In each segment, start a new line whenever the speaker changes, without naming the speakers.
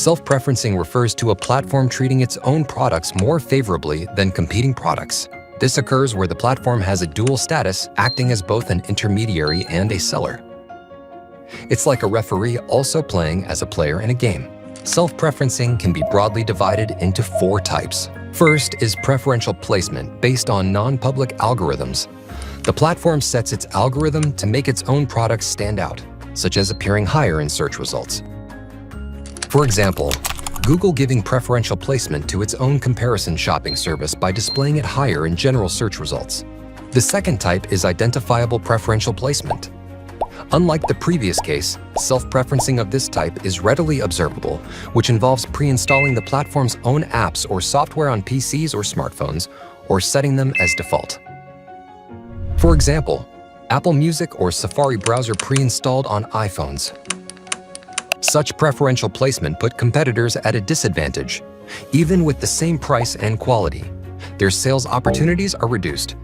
Self-preferencing refers to a platform treating its own products more favorably than competing products. This occurs where the platform has a dual status, acting as both an intermediary and a seller. It's like a referee also playing as a player in a game. Self-preferencing can be broadly divided into 4 types. First is preferential placement based on non-public algorithms. The platform sets its algorithm to make its own products stand out, such as appearing higher in search results. For example, Google giving preferential placement to its own comparison shopping service by displaying it higher in general search results. The second type is identifiable preferential placement. Unlike the previous case, self-preferencing of this type is readily observable, which involves pre-installing the platform's own apps or software on PCs or smartphones, or setting them as default. For example, Apple Music or Safari browser pre-installed on iPhones. Such preferential placement put competitors at a disadvantage. Even with the same price and quality, their sales opportunities are reduced.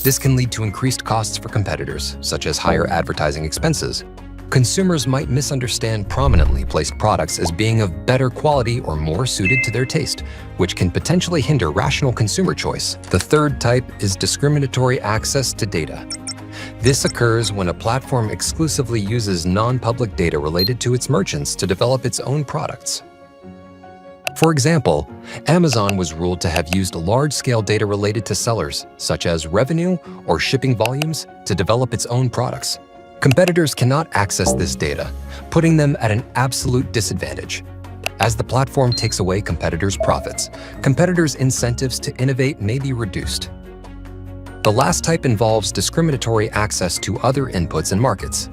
This can lead to increased costs for competitors, such as higher advertising expenses. Consumers might misunderstand prominently placed products as being of better quality or more suited to their taste, which can potentially hinder rational consumer choice. The third type is discriminatory access to data. This occurs when a platform exclusively uses non-public data related to its merchants to develop its own products. For example, Amazon was ruled to have used large-scale data related to sellers, such as revenue or shipping volumes, to develop its own products. Competitors cannot access this data, putting them at an absolute disadvantage. As the platform takes away competitors' profits, competitors' incentives to innovate may be reduced. The last type involves discriminatory access to other inputs and markets.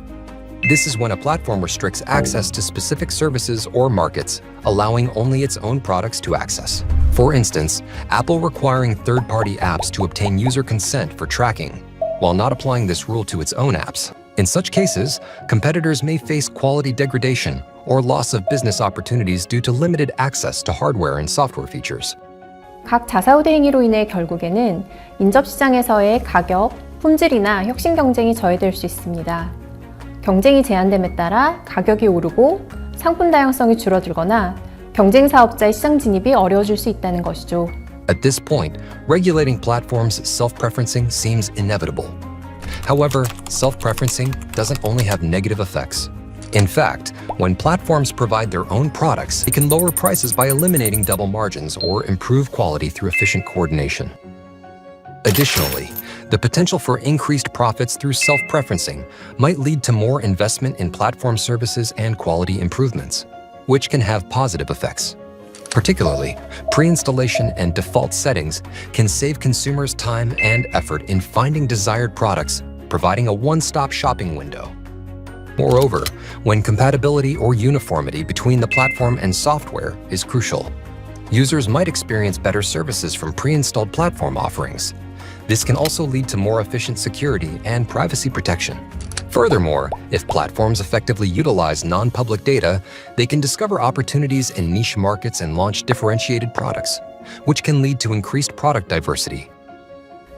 This is when a platform restricts access to specific services or markets, allowing only its own products to access. For instance, Apple requiring third-party apps to obtain user consent for tracking, while not applying this rule to its own apps. In such cases, competitors may face quality degradation or loss of business opportunities due to limited access to hardware and software features.
각 자사우대 행위로 인해 결국에는 인접시장에서의 가격, 품질이나 혁신 경쟁이 저해될 수 있습니다. 경쟁이 제한됨에 따라 가격이 오르고 상품 다양성이 줄어들거나 경쟁 사업자의 시장 진입이 어려워질 수 있다는 것이죠.
At this point, regulating platforms' self-preferencing seems inevitable. However, self-preferencing doesn't only have negative effects. In fact, when platforms provide their own products, they can lower prices by eliminating double margins or improve quality through efficient coordination. Additionally, the potential for increased profits through self-preferencing might lead to more investment in platform services and quality improvements, which can have positive effects. Particularly, pre-installation and default settings can save consumers time and effort in finding desired products, providing a one-stop shopping window. Moreover, when compatibility or uniformity between the platform and software is crucial, users might experience better services from pre-installed platform offerings. This can also lead to more efficient security and privacy protection. Furthermore, if platforms effectively utilize non-public data, they can discover opportunities in niche markets and launch differentiated products, which can lead to increased product diversity.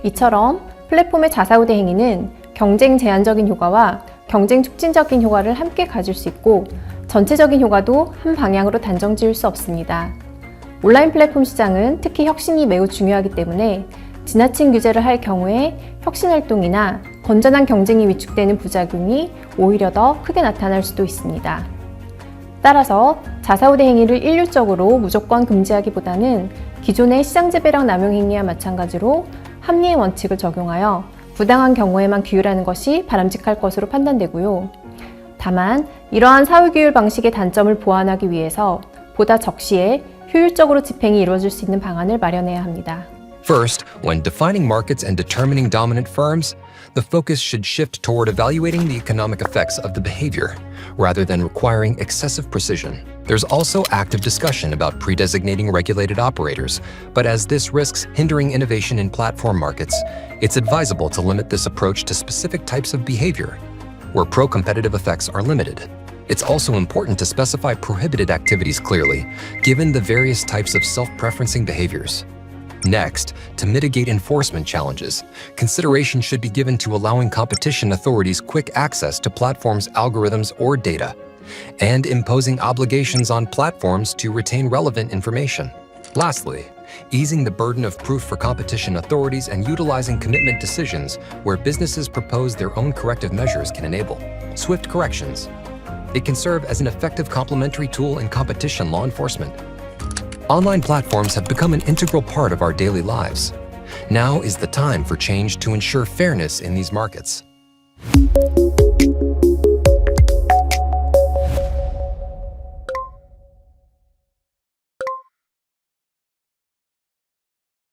이처럼 플랫폼의 자사우대 행위는 경쟁 제한적인 효과와 경쟁 촉진적인 효과를 함께 가질 수 있고 전체적인 효과도 한 방향으로 단정 지을 수 없습니다. 온라인 플랫폼 시장은 특히 혁신이 매우 중요하기 때문에 지나친 규제를 할 경우에 혁신 활동이나 건전한 경쟁이 위축되는 부작용이 오히려 더 크게 나타날 수도 있습니다. 따라서 자사우대 행위를 일률적으로 무조건 금지하기보다는 기존의 시장 지배력 남용 행위와 마찬가지로 합리의 원칙을 적용하여 부당한 경우에만 규율하는 것이 바람직할 것으로 판단되고요. 다만 이러한 사후규율 방식의 단점을 보완하기 위해서 보다 적시에 효율적으로 집행이 이루어질 수 있는 방안을 마련해야 합니다.
First, when defining markets and determining dominant firms, the focus should shift toward evaluating the economic effects of the behavior, rather than requiring excessive precision. There's also active discussion about pre-designating regulated operators, but as this risks hindering innovation in platform markets, it's advisable to limit this approach to specific types of behavior, where pro-competitive effects are limited. It's also important to specify prohibited activities clearly, given the various types of self-preferencing behaviors. Next, to mitigate enforcement challenges, consideration should be given to allowing competition authorities quick access to platforms' algorithms or data, and imposing obligations on platforms to retain relevant information. Lastly, easing the burden of proof for competition authorities and utilizing commitment decisions where businesses propose their own corrective measures can enable swift corrections. It can serve as an effective complementary tool in competition law enforcement. Online platforms have become an integral part of our daily lives. Now is the time for change to ensure fairness in these markets.